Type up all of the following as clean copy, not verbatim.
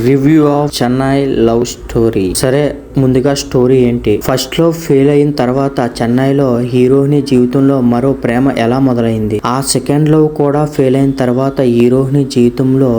Review of Chennai love story. సరే, ముందుగా story ఏంటి? ఫస్ట్ లో ఫెయిల్ అయిన తర్వాత చెన్నైలో హీరోయిని జీవితంలో మరో ప్రేమ ఎలా మొదలైంది, ఆ సెకండ్ లవ్ కూడా ఫెయిల్ అయిన తర్వాత హీరోయిని జీవితంలో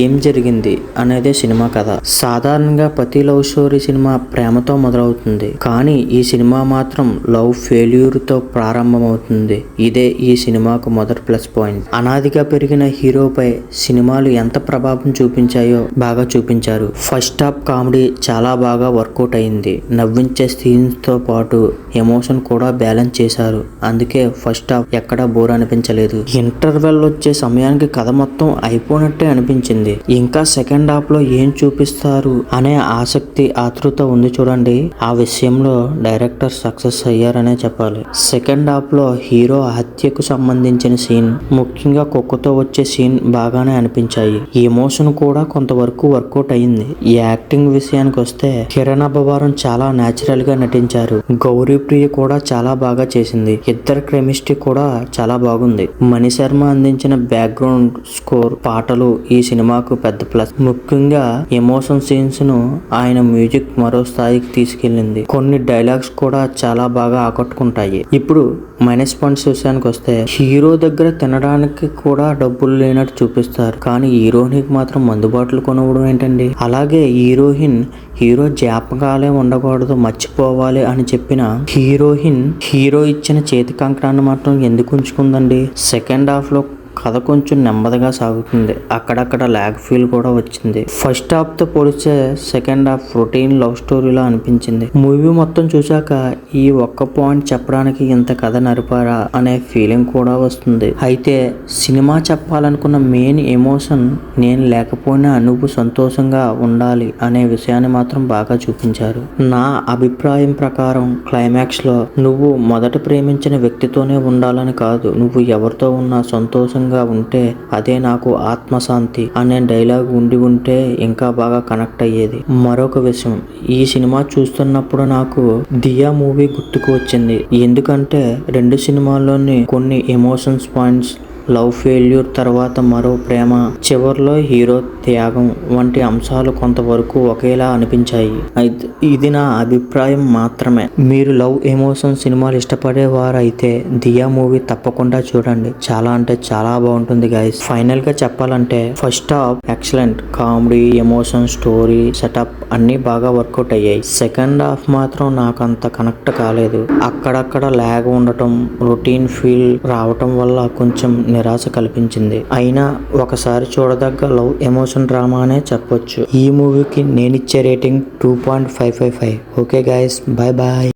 ఏం జరిగింది అనేది సినిమా కథ. సాధారణంగా ప్రతి లవ్ స్టోరీ సినిమా ప్రేమతో మొదలవుతుంది, కానీ ఈ సినిమా మాత్రం లవ్ ఫెయిల్యూర్ తో ప్రారంభమవుతుంది. ఇదే ఈ సినిమాకు మొదటి ప్లస్ పాయింట్. అనాదిగా పెరిగిన హీరోపై సినిమాలు ఎంత ప్రభావం చూపించాయో బాగా చూపించారు. ఫస్ట్ హాఫ్ కామెడీ చాలా బాగా వర్కౌట్ అయింది. నవ్వించే సీన్స్ తో పాటు ఎమోషన్ కూడా బ్యాలెన్స్ చేశారు. అందుకే ఫస్ట్ హాఫ్ ఎక్కడా బోర్ అనిపించలేదు. ఇంటర్వెల్ వచ్చే సమయానికి కథ మొత్తం అయిపోయినట్టే అనిపించింది. ఇంకా సెకండ్ హాఫ్ లో ఏం చూపిస్తారు అనే ఆసక్తి, ఆతృత ఉంది చూడండి. ఆ విషయంలో డైరెక్టర్ సక్సెస్ అయ్యారనే చెప్పాలి. సెకండ్ హాఫ్ లో హీరో హత్యకు సంబంధించిన సీన్, ముఖ్యంగా కుక్కతో వచ్చే సీన్ బాగానే అనిపించాయి. ఈ ఎమోషన్ కూడా కొంతవరకు వర్కౌట్ అయింది. ఈ యాక్టింగ్ విషయానికి వస్తే కిరణ్ అబ్బవరం చాలా నేచురల్ గా నటించారు. గౌరీ ప్రియ కూడా చాలా బాగా చేసింది. ఇద్దరు కెమిస్ట్రీ కూడా చాలా బాగుంది. మణి శర్మ అందించిన బ్యాక్గ్రౌండ్ స్కోర్, పాటలు ఈ సినిమాకు పెద్ద ప్లస్. ముఖ్యంగా ఎమోషన్ సీన్స్ ను ఆయన మ్యూజిక్ మరో స్థాయికి తీసుకెళ్లింది. కొన్ని డైలాగ్స్ కూడా చాలా బాగా ఆకట్టుకుంటాయి. ఇప్పుడు మైనస్ పాయింట్స్ విషయానికి వస్తే హీరో దగ్గర తినడానికి కూడా డబ్బులు లేనట్టు చూపిస్తారు, కానీ హీరోయిన్కి మాత్రం మందుబాట్లు కొనవడం ఏంటండి? అలాగే హీరో జ్ఞాపకాలే ఉండకూడదు, మర్చిపోవాలి అని చెప్పిన హీరోయిన్ హీరో ఇచ్చిన చేతి కంకణాన్ని మాత్రం ఎందుకు ఉంచుకుందండి? సెకండ్ హాఫ్ లో కథ కొంచెం నెమ్మదిగా సాగుతుంది. అక్కడక్కడ ల్యాగ్ ఫీల్ కూడా వచ్చింది. ఫస్ట్ హాఫ్ తో పోలిస్తే సెకండ్ హాఫ్ రొటీన్ లవ్ స్టోరీలా అనిపించింది. మూవీ మొత్తం చూశాక ఈ ఒక్క పాయింట్ చెప్పడానికి ఇంత కథ నడిపారా అనే ఫీలింగ్ కూడా వస్తుంది. అయితే సినిమా చెప్పాలనుకున్న మెయిన్ ఎమోషన్ నేను లేకపోయినా నువ్వు సంతోషంగా ఉండాలి అనే విషయాన్ని మాత్రం బాగా చూపించారు. నా అభిప్రాయం ప్రకారం క్లైమాక్స్ లో నువ్వు మొదట ప్రేమించిన వ్యక్తితోనే ఉండాలని కాదు, నువ్వు ఎవరితో ఉన్నా సంతోషంగా ఉంటే అదే నాకు ఆత్మశాంతి అనే డైలాగ్ ఉంటే ఇంకా బాగా కనెక్ట్ అయ్యేది. మరొక విషయం, ఈ సినిమా చూస్తున్నప్పుడు నాకు దియా మూవీ గుర్తుకు వచ్చింది. ఎందుకంటే రెండు సినిమాల్లోని కొన్ని ఎమోషన్స్ పాయింట్స్, లవ్ ఫెయిల్యూర్ తర్వాత మరో ప్రేమ, చివర్లో హీరో త్యాగం వంటి అంశాలు కొంతవరకు ఒకేలా అనిపించాయి. అయితే ఇది నా అభిప్రాయం మాత్రమే. మీరు లవ్ ఎమోషన్ సినిమాలు ఇష్టపడేవారైతే దియా మూవీ తప్పకుండా చూడండి. చాలా అంటే చాలా బాగుంటుంది గైస్. ఫైనల్ గా చెప్పాలంటే first half excellent. Comedy, emotion, story, setup అన్ని బాగా వర్కౌట్ అయ్యాయి. సెకండ్ హాఫ్ మాత్రం నాకు అంత కనెక్ట్ కాలేదు. అక్కడక్కడ ల్యాగ్ ఉండటం, రొటీన్ ఫీల్ రావటం వల్ల కొంచెం నిరాశ కల్పించింది. అయినా ఒకసారి చూడదగ్గ లవ్ ఎమోషన్ డ్రామా అనే చెప్పొచ్చు. ఈ మూవీకి నేనిచ్చే rating 2.5/5. Okay guys, bye bye.